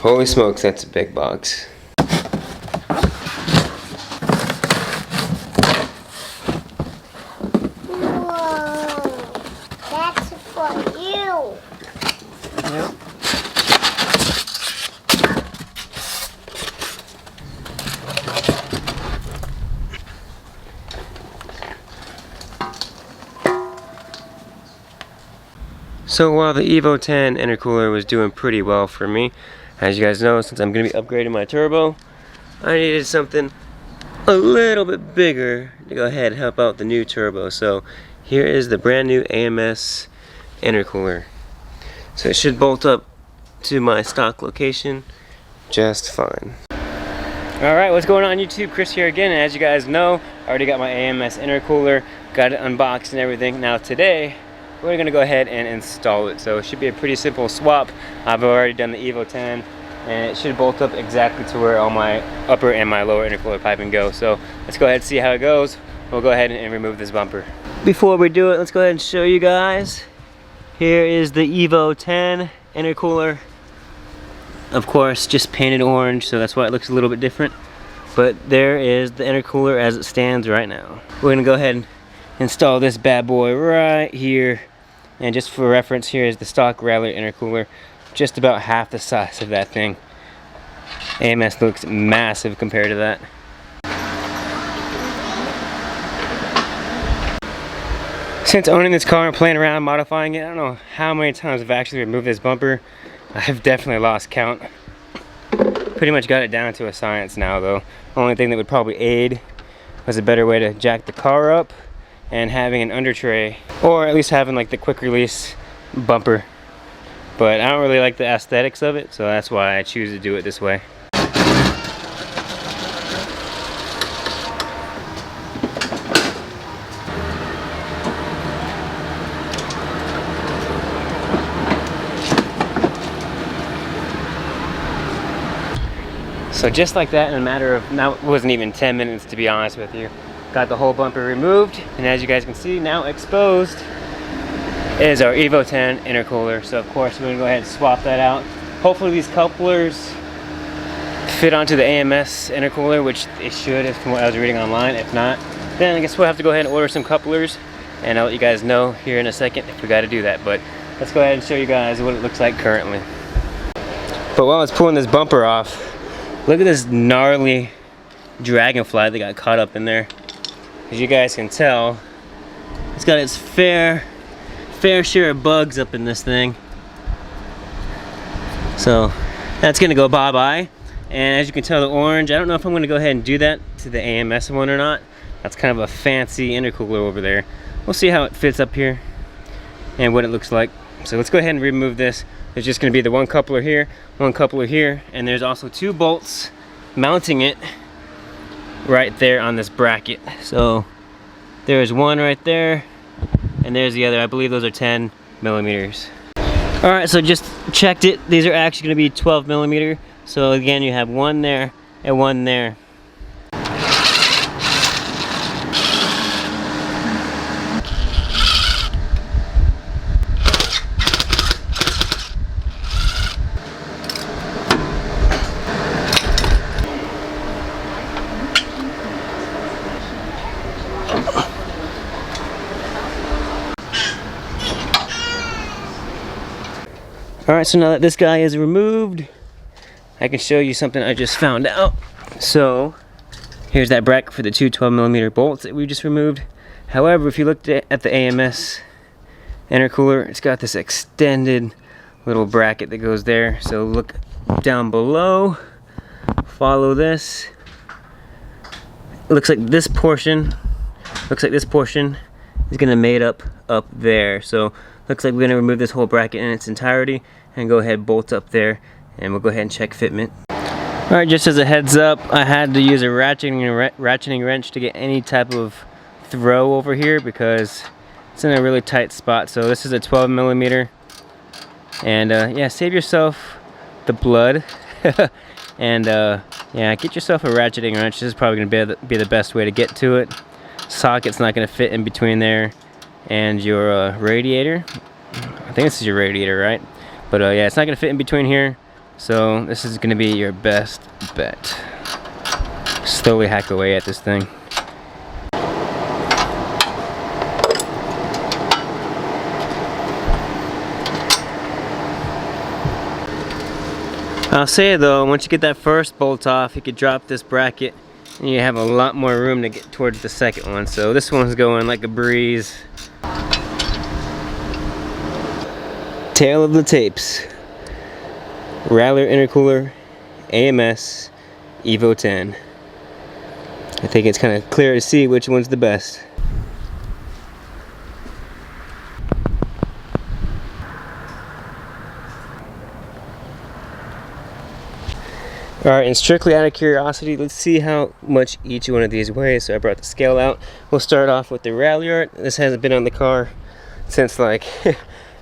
Holy smokes, that's a big box. Whoa, that's for you. Yep. So while the Evo 10 intercooler was doing pretty well for me, as you guys know, since I'm going to be upgrading my turbo, I needed something a little bit bigger to go ahead and help out the new turbo. So here is the brand new AMS intercooler. So it should bolt up to my stock location just fine. Alright, what's going on YouTube? Chris here again, and as you guys know, I already got my AMS intercooler, got it unboxed and everything. Now today, we're going to go ahead and install it. So it should be a pretty simple swap. I've already done the Evo 10, and it should bolt up exactly to where all my upper and my lower intercooler piping go. So let's go ahead and see how it goes. We'll go ahead and remove this bumper. Before we do it, let's go ahead and show you guys. Here is the Evo 10 intercooler. Of course, just painted orange, so that's why it looks a little bit different. But there is the intercooler as it stands right now. We're going to go ahead and install this bad boy right here. And just for reference, here is the stock Ralliart intercooler, just about half the size of that thing. AMS looks massive compared to that. Since owning this car and playing around modifying it, I don't know how many times I've actually removed this bumper. I've definitely lost count. Pretty much got it down to a science now though. Only thing that would probably aid was a better way to jack the car up and having an under tray, or at least having like the quick release bumper. But I don't really like the aesthetics of it, so that's why I choose to do it this way. So just like that, in a matter of, now it wasn't even 10 minutes to be honest with you, got the whole bumper removed, and as you guys can see, now exposed is our Evo 10 intercooler. So of course we're gonna go ahead and swap that out. Hopefully these couplers fit onto the AMS intercooler, which it should from what I was reading online. If not, then I guess we'll have to go ahead and order some couplers, and I'll let you guys know here in a second if we got to do that. But let's go ahead and show you guys what it looks like currently. But while I was pulling this bumper off, look at this gnarly dragonfly that got caught up in there. As you guys can tell, it's got its fair share of bugs up in this thing. So that's gonna go bye-bye. And as you can tell, the orange, I don't know if I'm gonna go ahead and do that to the AMS one or not. That's kind of a fancy intercooler over there. We'll see how it fits up here and what it looks like. So let's go ahead and remove this. There's just gonna be the one coupler here, and there's also two bolts mounting it right there on this bracket. So there's one right there, and there's the other. I believe those are 10 millimeters. All right, so just checked it. These are actually gonna be 12 millimeter. So again, you have one there and one there. Alright, so now that this guy is removed, I can show you something I just found out. So, here's that bracket for the two 12 millimeter bolts that we just removed. However, if you looked at the AMS intercooler, it's got this extended little bracket that goes there. So look down below, follow this. It looks like this portion is gonna mate up there. So looks like we're gonna remove this whole bracket in its entirety and go ahead and bolt up there, and we'll go ahead and check fitment. Alright, just as a heads up, I had to use a ratcheting wrench to get any type of throw over here because it's in a really tight spot. So this is a 12 millimeter, and yeah, save yourself the blood and yeah, get yourself a ratcheting wrench. This is probably gonna be the best way to get to it. Socket's not gonna fit in between there and your radiator. I think this is your radiator, right? But yeah, it's not gonna fit in between here, So this is gonna be your best bet. Slowly hack away at this thing. I'll say though, once you get that first bolt off, you could drop this bracket and you have a lot more room to get towards the second one. So this one's going like a breeze. Tail of the tapes. Ralliart intercooler, AMS Evo 10. I think it's kind of clear to see which one's the best. Alright, and strictly out of curiosity, let's see how much each one of these weighs. So I brought the scale out. We'll start off with the Ralliart. This hasn't been on the car since like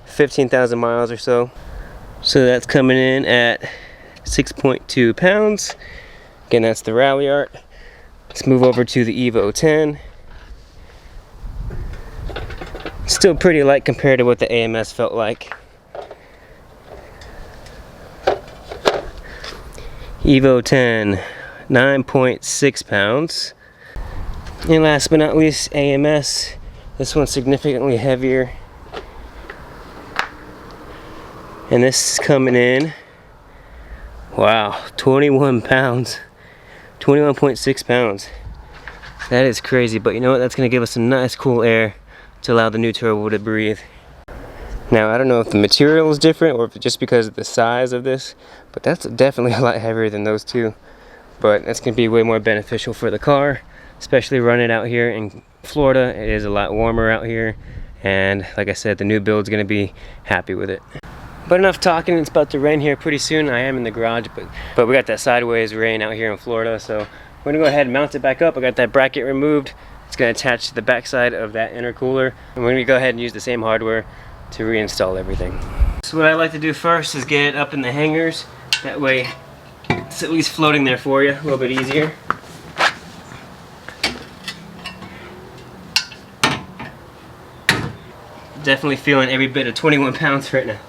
15,000 miles or so. So that's coming in at 6.2 pounds. Again, that's the Ralliart. Let's move over to the Evo 10. Still pretty light compared to what the AMS felt like. Evo 10, 9.6 pounds. And last but not least, AMS. This one's significantly heavier. And this is coming in, wow, 21 pounds. 21.6 pounds. That is crazy, but you know what? That's gonna give us some nice cool air to allow the new turbo to breathe. Now, I don't know if the material is different or if it's just because of the size of this, but that's definitely a lot heavier than those two. But that's going to be way more beneficial for the car, especially running out here in Florida. It is a lot warmer out here, and like I said, the new build's going to be happy with it. But enough talking, it's about to rain here pretty soon. I am in the garage, but we got that sideways rain out here in Florida, so we're going to go ahead and mount it back up. I got that bracket removed. It's going to attach to the backside of that intercooler, and we're going to go ahead and use the same hardware to reinstall everything. So what I like to do first is get it up in the hangers. That way it's at least floating there for you, a little bit easier. Definitely feeling every bit of 21 pounds right now.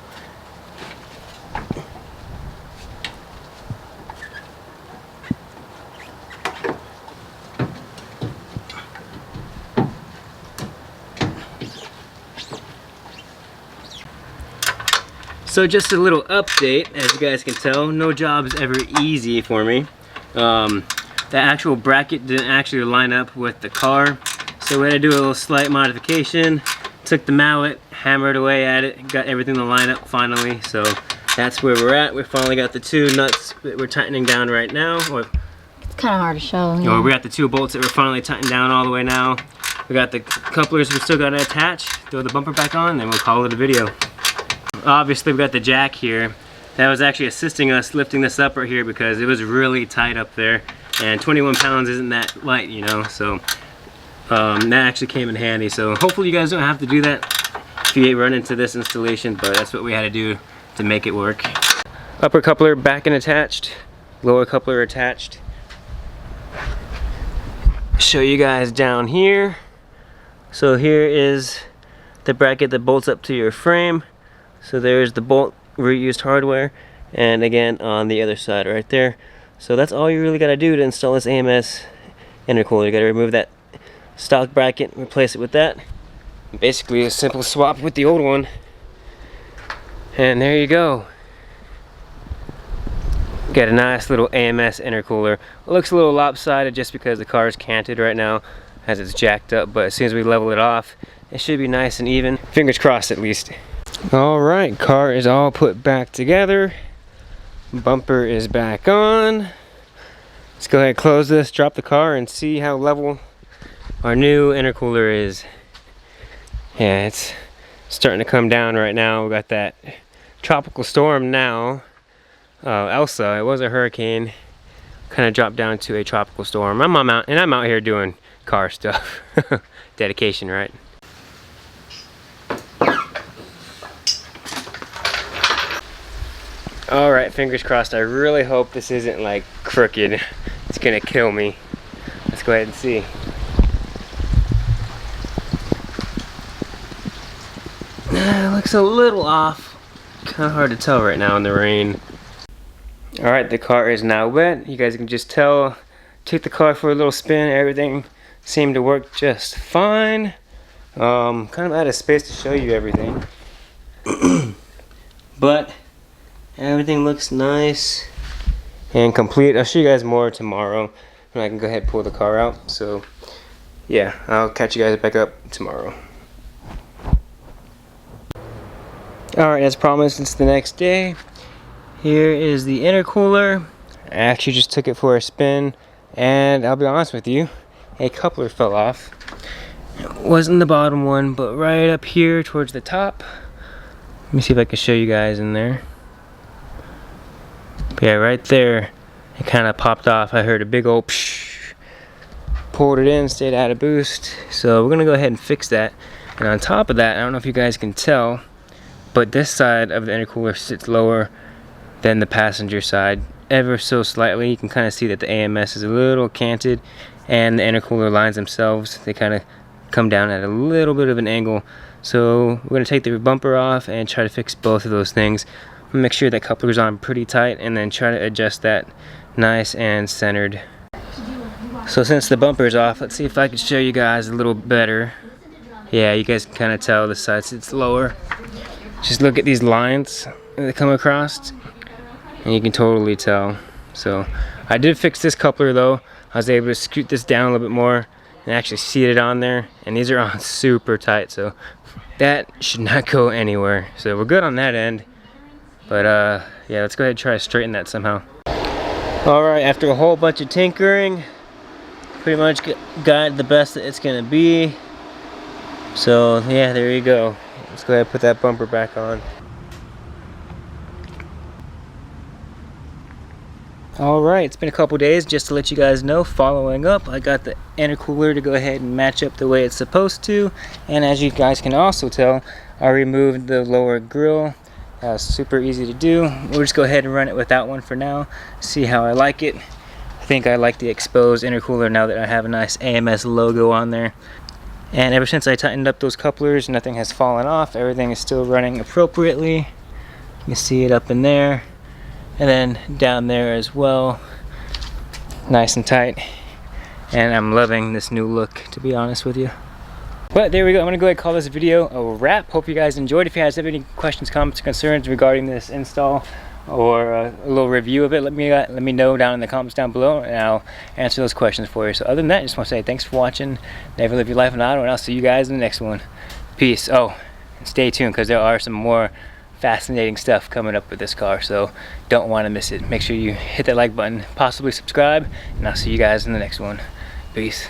So just a little update, as you guys can tell, no job's ever easy for me. The actual bracket didn't actually line up with the car, so we had to do a little slight modification. Took the mallet, hammered away at it, got everything to line up finally, so that's where we're at. We finally got the two nuts that we're tightening down right now. It's kind of hard to show. Yeah. We got the two bolts that we're finally tightening down all the way now. We got the couplers we still got to attach, throw the bumper back on, and we'll call it a video. Obviously we got the jack here. That was actually assisting us lifting this up right here because it was really tight up there, and 21 pounds isn't that light, you know, so that actually came in handy. So hopefully you guys don't have to do that if you run into this installation, but that's what we had to do to make it work. Upper coupler back and attached, lower coupler attached. Show you guys down here. So here is the bracket that bolts up to your frame. So there's the bolt reused hardware, and again on the other side right there. So that's all you really got to do to install this AMS intercooler. You got to remove that stock bracket, replace it with that. Basically a simple swap with the old one, and there you go. Got a nice little AMS intercooler. It looks a little lopsided just because the car is canted right now as it's jacked up, but as soon as we level it off, it should be nice and even. Fingers crossed at least. Alright, car is all put back together. Bumper is back on. Let's go ahead and close this, drop the car, and see how level our new intercooler is. Yeah, it's starting to come down right now. We got that tropical storm now. Elsa, it was a hurricane, kind of dropped down to a tropical storm. I'm out here doing car stuff. Dedication, right? Alright, fingers crossed. I really hope this isn't like crooked. It's gonna kill me. Let's go ahead and see. It looks a little off. Kind of hard to tell right now in the rain. Alright, the car is now wet. You guys can just tell. Took the car for a little spin. Everything seemed to work just fine. Kind of out of space to show you everything. But everything looks nice and complete. I'll show you guys more tomorrow when I can go ahead and pull the car out. So yeah, I'll catch you guys back up tomorrow. Alright, as promised, it's the next day. Here is the intercooler. I actually just took it for a spin, and I'll be honest with you, a coupler fell off. It wasn't the bottom one, but right up here towards the top. Let me see if I can show you guys in there. Yeah, right there, it kind of popped off. I heard a big old psh, pulled it in, stayed out of boost. So we're gonna go ahead and fix that. And on top of that, I don't know if you guys can tell, but this side of the intercooler sits lower than the passenger side, ever so slightly. You can kind of see that the AMS is a little canted, and the intercooler lines themselves, they kind of come down at a little bit of an angle. So we're going to take the bumper off and try to fix both of those things. Make sure that coupler's on pretty tight, and then try to adjust that nice and centered. So since the bumper's off, let's see if I can show you guys a little better. Yeah, you guys can kind of tell the side sits lower. Just look at these lines that come across, and you can totally tell. So I did fix this coupler though. I was able to scoot this down a little bit more and actually seat it on there, and these are on super tight, so that should not go anywhere. So we're good on that end, but yeah, let's go ahead and try to straighten that somehow. Alright, after a whole bunch of tinkering, pretty much got the best that it's gonna be. So yeah, there you go. Let's go ahead and put that bumper back on. Alright, it's been a couple days. Just to let you guys know, following up, I got the intercooler to go ahead and match up the way it's supposed to. And as you guys can also tell, I removed the lower grill. Super easy to do. We'll just go ahead and run it without one for now. See how I like it. I think I like the exposed intercooler now that I have a nice AMS logo on there. And ever since I tightened up those couplers, nothing has fallen off. Everything is still running appropriately. You can see it up in there. And then down there as well, nice and tight. And I'm loving this new look, to be honest with you. But there we go. I'm gonna go ahead and call this video a wrap. Hope you guys enjoyed. If you guys have any questions, comments, or concerns regarding this install or a little review of it, let me know down in the comments down below, and I'll answer those questions for you. So other than that, I just want to say thanks for watching. Never live your life in auto, and I'll see you guys in the next one. Peace. Oh, and stay tuned, because there are some more fascinating stuff coming up with this car, so don't want to miss it. Make sure you hit that like button, possibly subscribe, and I'll see you guys in the next one. Peace.